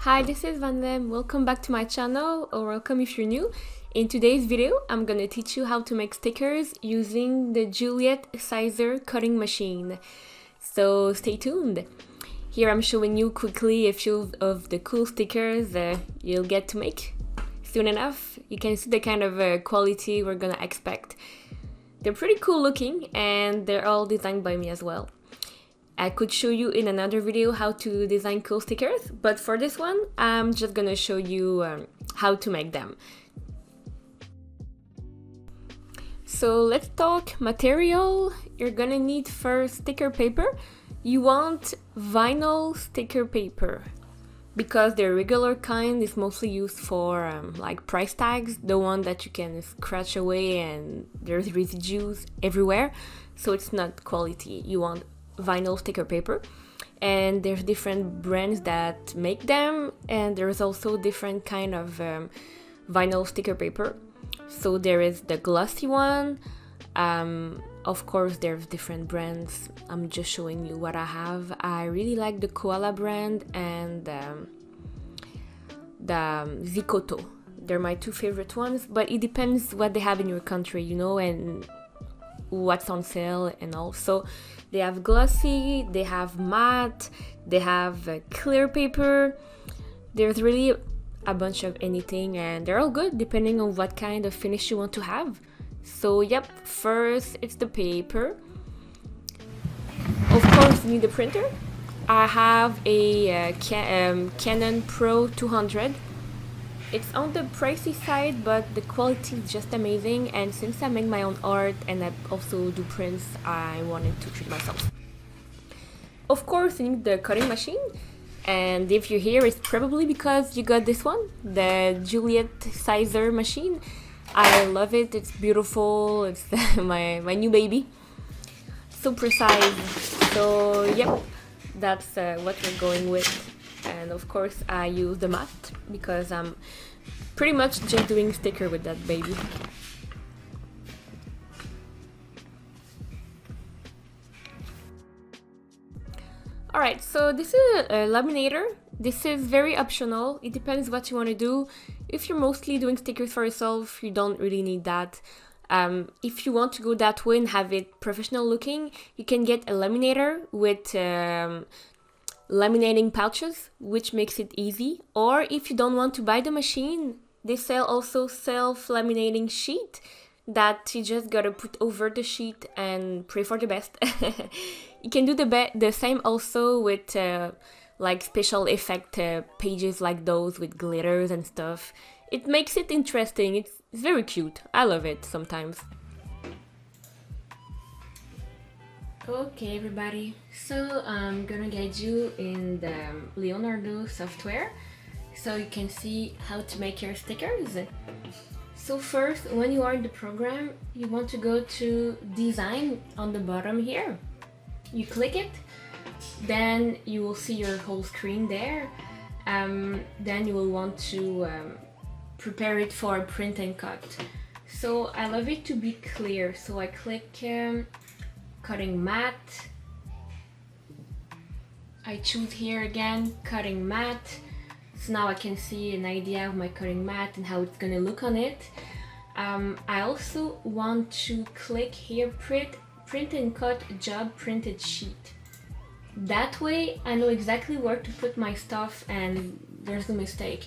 Hi, this is Vandem. Welcome back to my channel, or welcome if you're new. In today's video, I'm gonna teach you how to make stickers using the Juliet Siser cutting machine. So stay tuned. Here I'm showing you quickly a few of the cool stickers you'll get to make soon enough. You can see the kind of quality we're gonna expect. They're pretty cool looking and they're all designed by me as well. I could show you in another video how to design cool stickers, but for this one, I'm just gonna show you how to make them. So let's talk material. You're gonna need first sticker paper. You want vinyl sticker paper because the regular kind is mostly used for like price tags, the one that you can scratch away and there's residues everywhere, so it's not quality. You want vinyl sticker paper, and there's different brands that make them, and there's also different kind of vinyl sticker paper. So there is the glossy one, of course there's different brands. I'm just showing you what I have. I really like the Koala brand and the Zikoto. They're my two favorite ones, but it depends what they have in your country, you know, and what's on sale and all. So they have glossy, they have matte, they have clear paper. There's really a bunch of anything, and they're all good depending on what kind of finish you want to have. So yep, first it's the paper. Of course you need a printer. I have a Canon Pro 200. It's on the pricey side, but the quality is just amazing, and since I make my own art and I also do prints, I wanted to treat myself. Of course you need the cutting machine, and if you're here, it's probably because you got this one, the Juliet Siser machine. I love it, it's beautiful, it's my new baby. So precise. So yep, that's what we're going with. And of course I use the matte because I'm pretty much just doing sticker with that baby. Alright, so this is a laminator. This is very optional. It depends what you want to do. If you're mostly doing stickers for yourself, you don't really need that. If you want to go that way and have it professional looking, you can get a laminator with laminating pouches, which makes it easy. Or if you don't want to buy the machine, they sell also self-laminating sheet that you just gotta put over the sheet and pray for the best. You can do the same also with like special effect pages like those with glitters and stuff. It makes it interesting. It's very cute. I love it sometimes. Okay everybody, so I'm gonna guide you in the Leonardo software so you can see how to make your stickers. So first, when you are in the program, you want to go to design on the bottom here. You click it, then you will see your whole screen there. Then you will want to prepare it for print and cut. So I love it to be clear, so I click cutting matte. I choose here again cutting matte, so now I can see an idea of my cutting matte and how it's gonna look on it. I also want to click here print and cut job printed sheet. That way I know exactly where to put my stuff and there's no mistake.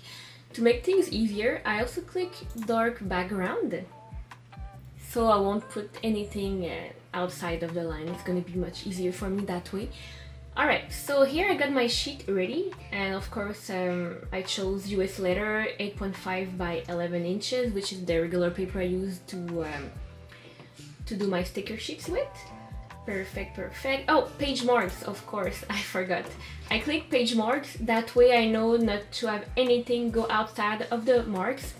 To make things easier, I also click dark background, so I won't put anything outside of the line. It's gonna be much easier for me that way. Alright, so here I got my sheet ready, and of course I chose US letter 8.5 by 11 inches, which is the regular paper I use to do my sticker sheets with. Perfect, perfect. Oh, page marks, of course, I forgot. I click page marks, that way I know not to have anything go outside of the marks,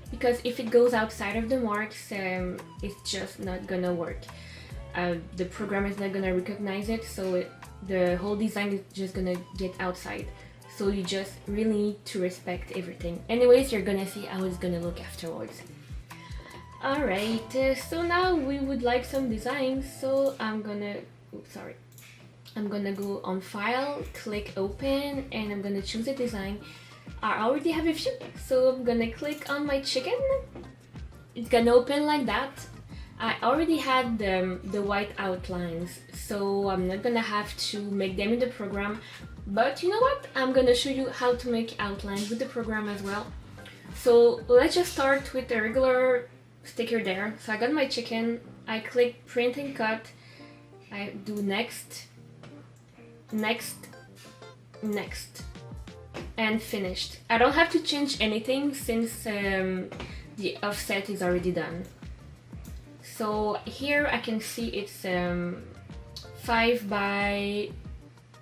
because if it goes outside of the marks, it's just not gonna work. The program is not gonna recognize it, so the whole design is just gonna get outside. So you just really need to respect everything. Anyways, you're gonna see how it's gonna look afterwards. Alright, so now we would like some designs, so I'm gonna go on file, click open, and I'm gonna choose a design. I already have a few, so I'm gonna click on my chicken. It's gonna open like that. I already had the white outlines, so I'm not gonna have to make them in the program. But you know what? I'm gonna show you how to make outlines with the program as well. So let's just start with the regular sticker there. So I got my chicken, I click print and cut, I do next, next, next, and finished. I don't have to change anything since the offset is already done. So here I can see it's 5 by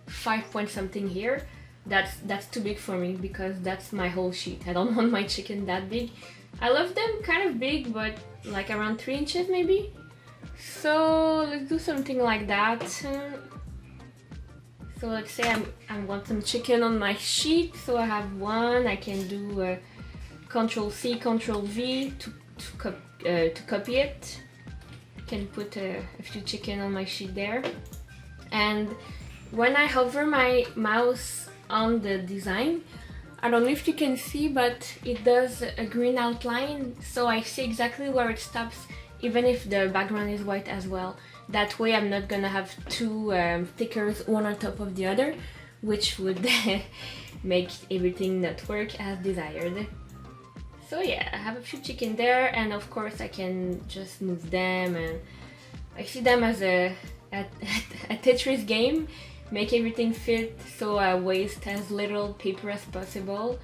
5 point something here. That's too big for me because that's my whole sheet. I don't want my chicken that big. I love them kind of big, but like around 3 inches maybe. So let's do something like that. So let's say I want some chicken on my sheet. So I have one. I can do Ctrl C, Ctrl V to copy it. Can put a few chicken on my sheet there, and when I hover my mouse on the design, I don't know if you can see, but it does a green outline, so I see exactly where it stops, even if the background is white as well. That way I'm not gonna have two stickers one on top of the other, which would make everything not work as desired. So yeah, I have a few chicken there, and of course I can just move them, and I see them as a Tetris game, make everything fit so I waste as little paper as possible.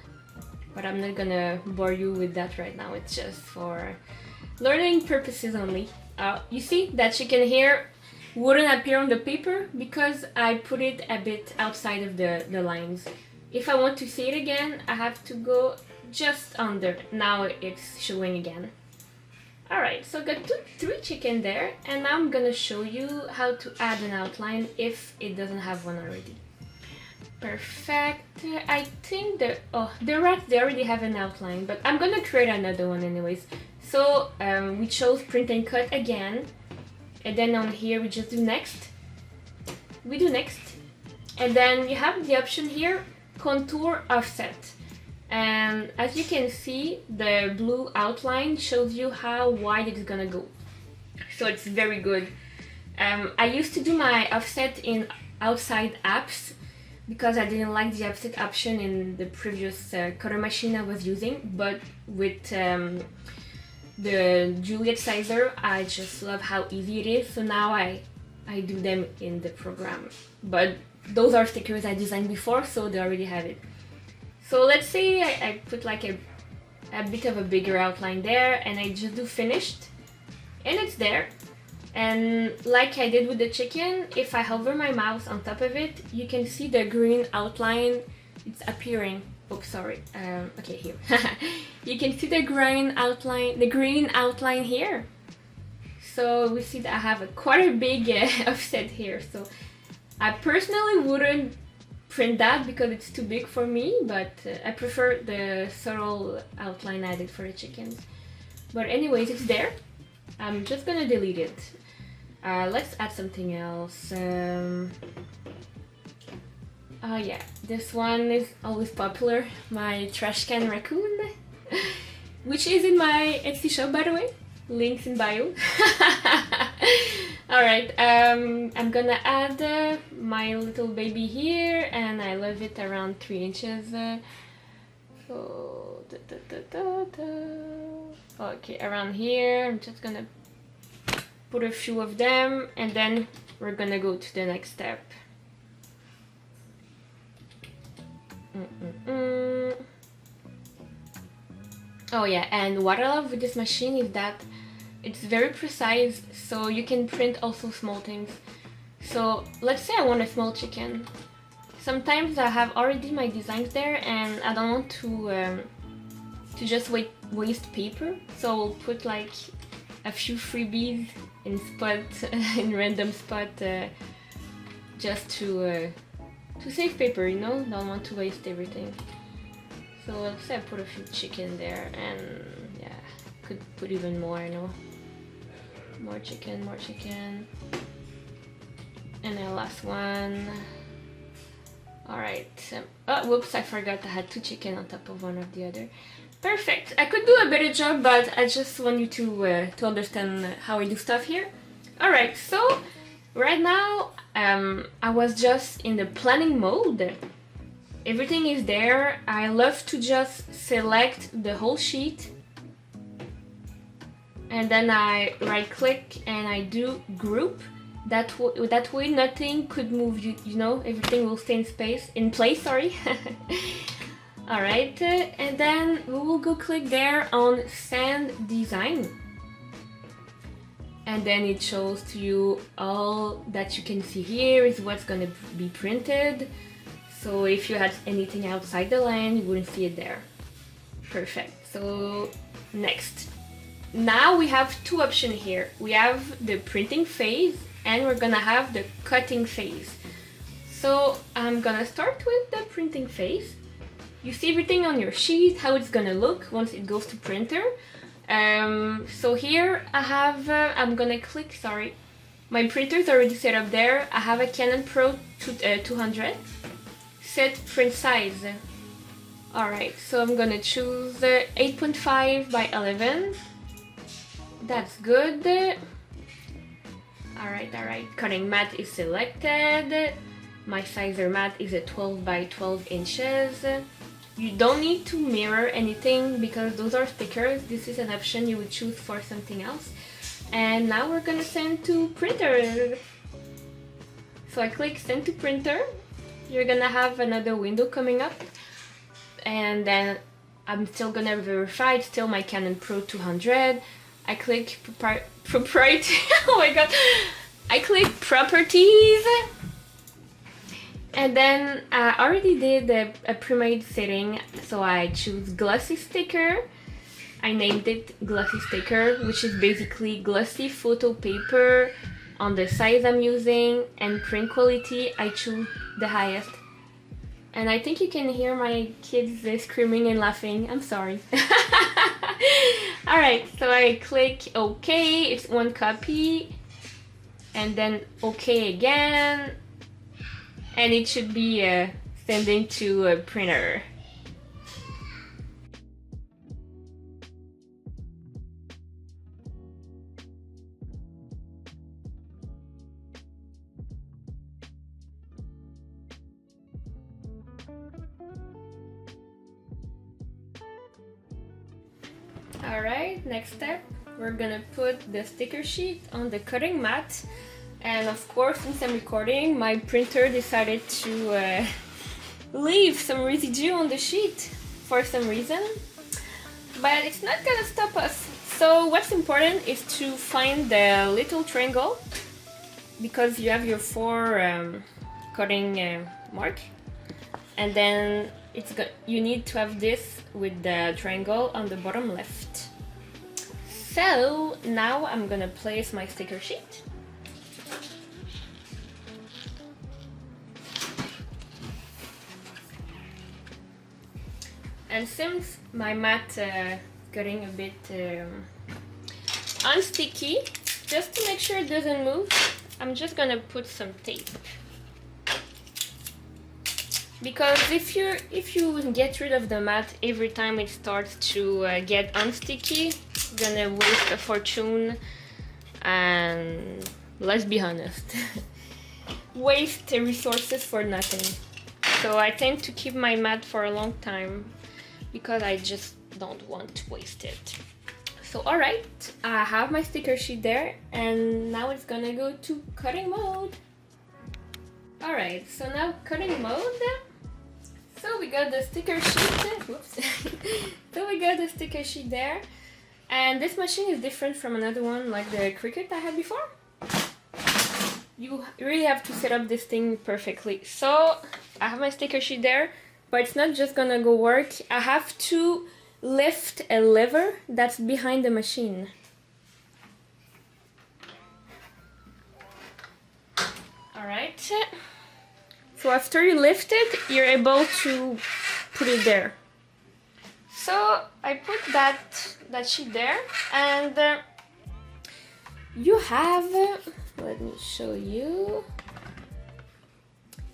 But I'm not gonna bore you with that right now, it's just for learning purposes only. You see that chicken here wouldn't appear on the paper because I put it a bit outside of the lines. If I want to see it again, I have to go just under. Now it's showing again. Alright, so I got 3 chicken there, and now I'm gonna show you how to add an outline if it doesn't have one already. Perfect. I think the rats, they already have an outline, but I'm gonna create another one anyways. So we chose print and cut again, and then on here we just do next. We do next, and then you have the option here, contour offset. And as you can see, the blue outline shows you how wide it's gonna go. So it's very good. I used to do my offset in outside apps because I didn't like the offset option in the previous cutter machine I was using. But with the Juliet Siser, I just love how easy it is. So now I do them in the program. But those are stickers I designed before, so they already have it. So let's say I put like a bit of a bigger outline there, and I just do finished, and it's there. And like I did with the chicken, if I hover my mouse on top of it, you can see the green outline, it's appearing. Oops, sorry. Okay, here. You can see the green outline here. So we see that I have quite a big offset here. So I personally wouldn't print that because it's too big for me, but I prefer the subtle outline I did for the chickens. But anyways, it's there. I'm just gonna delete it. Let's add something else. Yeah, this one is always popular, my trash can raccoon, which is in my Etsy shop, by the way. Links in bio. Alright, I'm gonna add my little baby here, and I love it around 3 inches. So, okay, around here, I'm just gonna put a few of them, and then we're gonna go to the next step. Oh yeah, and what I love with this machine is that it's very precise, so you can print also small things. So let's say I want a small chicken. Sometimes I have already my designs there, and I don't want to just waste paper. So I'll put like a few freebies in random spot, just to save paper, you know. Don't want to waste everything. So let's say I put a few chicken there, and yeah, could put even more, you know. More chicken, and the last one. Alright, oh whoops, I forgot I had 2 chicken on top of one of the other. Perfect. I could do a better job, but I just want you to understand how I do stuff here. Alright, so right now I was just in the planning mode. Everything is there. I love to just select the whole sheet and then I right click and I do group. That way nothing could move, you know, everything will stay in place, sorry. Alright, and then we will go click there on send design. And then it shows to you all that you can see here is what's gonna be printed. So if you had anything outside the line, you wouldn't see it there. Perfect. So next. Now we have 2 options here. We have the printing phase and we're gonna have the cutting phase. So I'm gonna start with the printing phase. You see everything on your sheet, how it's gonna look once it goes to printer. So here I have, I'm gonna click, sorry, my printer is already set up there. I have a Canon Pro 200, set print size. Alright, so I'm gonna choose 8.5 by 11. That's good. Alright, cutting mat is selected. My sizer mat is a 12 by 12 inches. You don't need to mirror anything because those are stickers. This is an option you would choose for something else. And now we're gonna send to printer. So I click send to printer. You're gonna have another window coming up. And then I'm still gonna verify it's still my Canon Pro 200. I click proprietary. Oh my god! I click properties, and then I already did a pre-made setting, so I choose glossy sticker. I named it glossy sticker, which is basically glossy photo paper on the size I'm using, and print quality I choose the highest. And I think you can hear my kids screaming and laughing. I'm sorry. Alright, so I click OK, it's 1 copy, and then OK again, and it should be sending to a printer. Alright, next step, we're gonna put the sticker sheet on the cutting mat. And of course, since I'm recording, my printer decided to leave some residue on the sheet for some reason. But it's not gonna stop us. So what's important is to find the little triangle, because you have your 4 cutting mark. And then you need to have this with the triangle on the bottom left. So now I'm gonna place my sticker sheet. And since my mat getting a bit unsticky, just to make sure it doesn't move, I'm just gonna put some tape. Because if you get rid of the mat every time it starts to get unsticky, you're gonna waste a fortune, and let's be honest, waste resources for nothing. So I tend to keep my mat for a long time because I just don't want to waste it. So alright, I have my sticker sheet there, and now it's gonna go to cutting mode. Alright, so now cutting mode. So we got the sticker sheet, whoops. So we got the sticker sheet there, and this machine is different from another one like the Cricut I had before. You really have to set up this thing perfectly. So I have my sticker sheet there, but it's not just gonna go work. I have to lift a lever that's behind the machine. Alright. So after you lift it, you're able to put it there. So I put that sheet there, and you have, let me show you.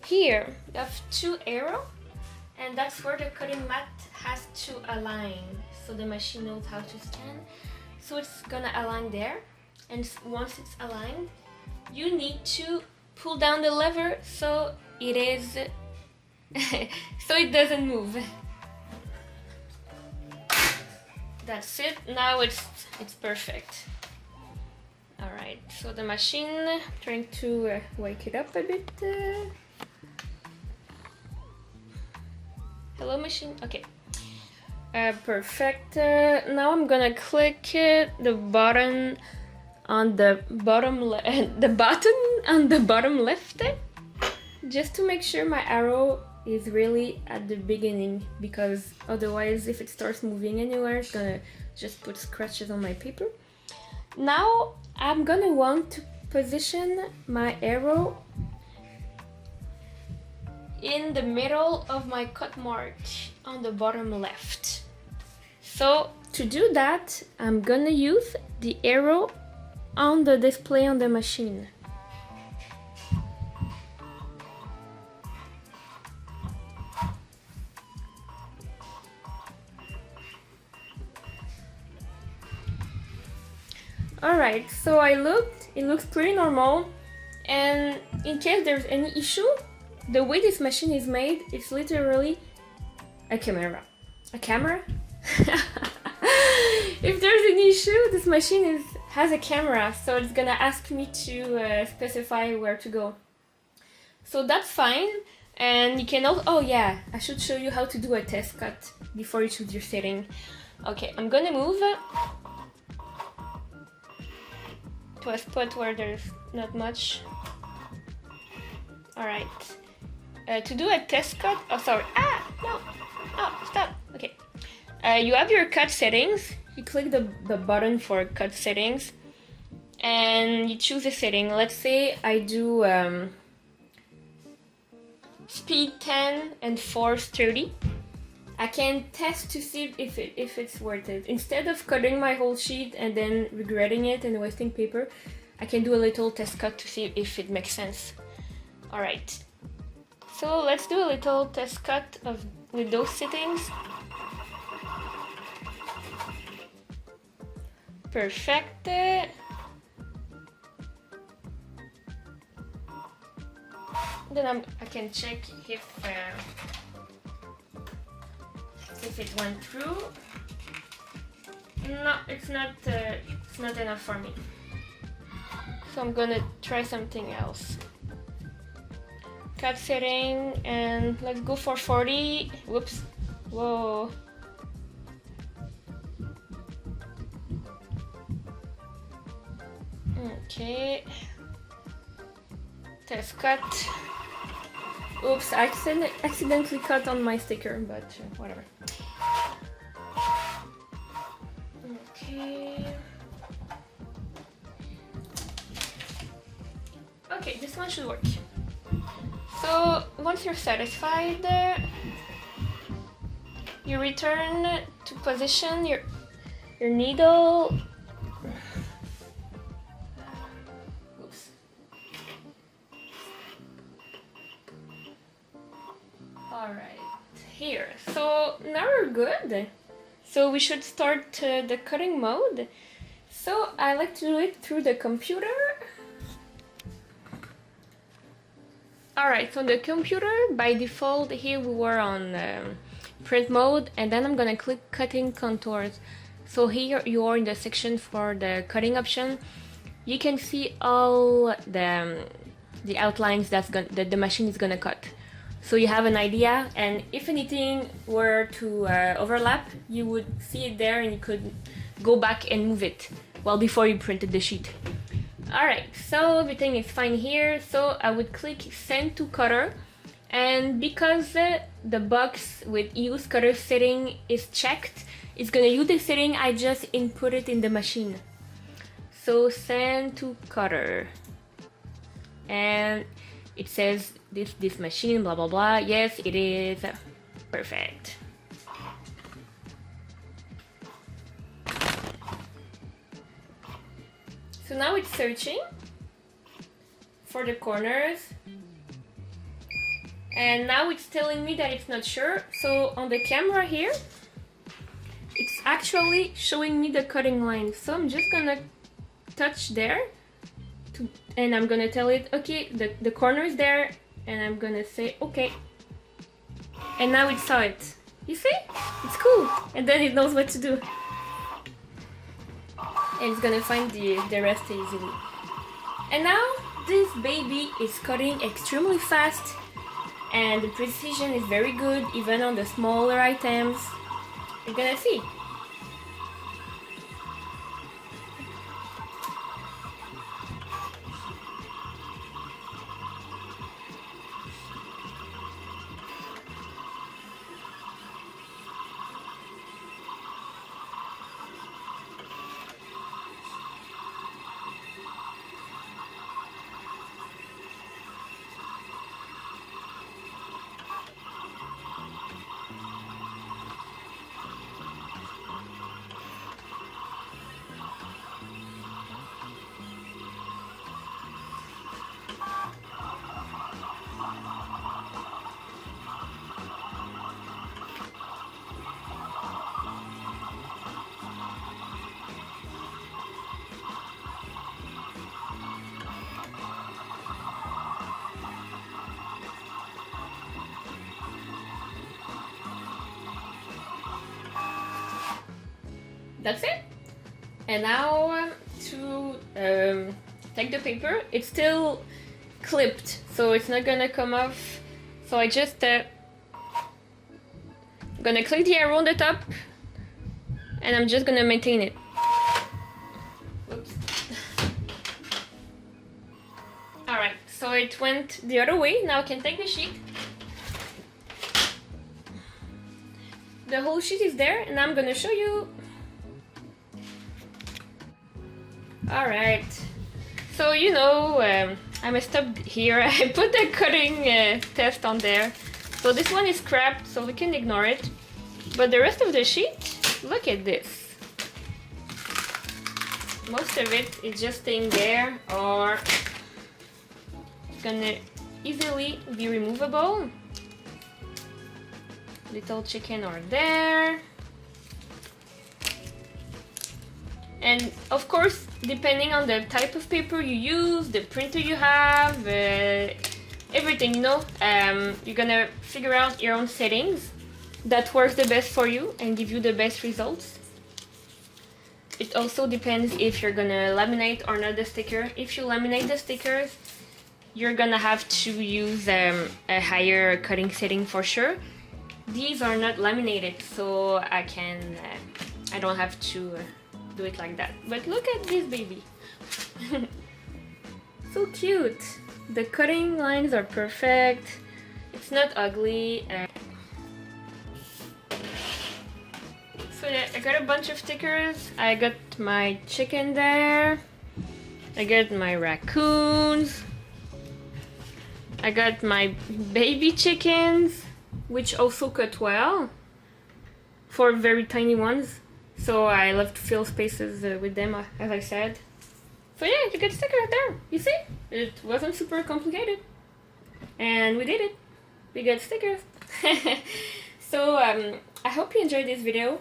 here you have 2 arrows, and that's where the cutting mat has to align, so the machine knows how to scan. So it's gonna align there, and once it's aligned, you need to pull down the lever so it is so it doesn't move. That's it. Now it's perfect. All right, so the machine, trying to wake it up a bit. Hello machine. Okay. Perfect. Now I'm gonna click the button on the bottom left, just to make sure my arrow is really at the beginning, because otherwise if it starts moving anywhere, it's gonna just put scratches on my paper. Now I'm gonna want to position my arrow in the middle of my cut mark on the bottom left. So to do that, I'm gonna use the arrow on the display on the machine. Alright, so I looked, it looks pretty normal, and in case there's any issue, the way this machine is made, it's literally a camera. A camera? If there's an issue, this machine has a camera, so it's gonna ask me to specify where to go. So that's fine, and you can also, oh yeah, I should show you how to do a test cut before you choose your setting. Okay, I'm gonna move to a spot where there's not much. Alright. To do a test cut, oh sorry, no, stop, okay. You have your cut settings, you click the button for cut settings, and you choose a setting. Let's say I do speed 10 and force 30. I can test to see if it's worth it. Instead of cutting my whole sheet and then regretting it and wasting paper, I can do a little test cut to see if it makes sense. Alright, so let's do a little test cut with those settings. Perfect. Then I can check if it went through. No, it's not enough for me. So I'm gonna try something else. Cut setting, and let's go for 40. Whoops. Whoa. Okay. Test cut. Oops, I accidentally cut on my sticker, but whatever. Okay. Okay, this one should work. So once you're satisfied, you return to position your needle. Oops. Alright, here. So now we're good. So we should start the cutting mode. So I like to do it through the computer. Alright, so the computer, by default, here we were on print mode, and then I'm gonna click cutting contours. So here you are in the section for the cutting option. You can see all the outlines that the machine is gonna cut. So you have an idea, and if anything were to overlap, you would see it there and you could go back and move it, well, before you printed the sheet. Alright, so everything is fine here, so I would click send to cutter, and because the box with use cutter setting is checked, it's gonna use the setting I just input it in the machine. So send to cutter, and it says this machine blah blah blah. Yes, it is perfect. So now it's searching for the corners. and now it's telling me that it's not sure. So on the camera here, it's actually showing me the cutting line. So I'm just gonna touch there and I'm gonna tell it, okay, the corner is there, and I'm gonna say okay. And now it saw it. You see? It's cool. And then it knows what to do. And it's gonna find the rest easily. And now this baby is cutting extremely fast, and the precision is very good even on the smaller items. You're gonna see. That's it. And now to take the paper, it's still clipped, so it's not gonna come off. So I just gonna click the arrow on the top, and I'm just gonna maintain it. Whoops. Alright, so it went the other way. Now I can take the sheet. The whole sheet is there, and I'm gonna show you. Alright, so you know, I messed up here. I put the cutting test on there. So this one is scrapped, so we can ignore it. But the rest of the sheet, look at this. Most of it is just staying there, or it's gonna easily be removable. Little chicken are there. And of course, depending on the type of paper you use, the printer you have, everything, you know, you're gonna figure out your own settings that works the best for you and give you the best results. It also depends if you're gonna laminate or not the sticker. If you laminate the stickers, you're gonna have to use a higher cutting setting for sure. These are not laminated, so I don't have to do it like that. But look at this baby. So cute. The cutting lines are perfect. It's not ugly. So yeah, I got a bunch of stickers. I got my chicken there. I got my raccoons. I got my baby chickens, which also cut well for very tiny ones. So I love to fill spaces with them, as I said. So yeah, it's a good sticker right there. You see? It wasn't super complicated. And we did it. We got stickers. So I hope you enjoyed this video.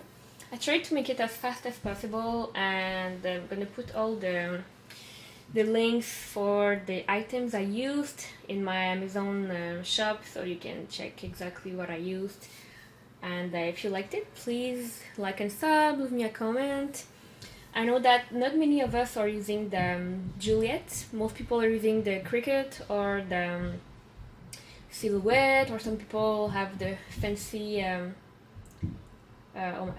I tried to make it as fast as possible, and I'm gonna put all the links for the items I used in my Amazon shop, so you can check exactly what I used. And if you liked it, please like and sub, leave me a comment. I know that not many of us are using the Juliet. Most people are using the Cricut or the Silhouette, or some people have the fancy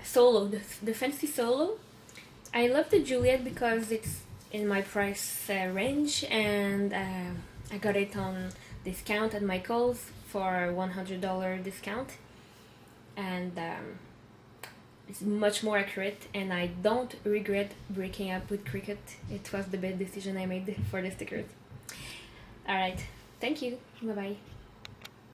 Solo, the fancy Solo. I love the Juliet because it's in my price range, and I got it on discount at Michael's for a $100 discount. And it's much more accurate, and I don't regret breaking up with Cricut. It was the best decision I made for the stickers. Alright, thank you, bye bye.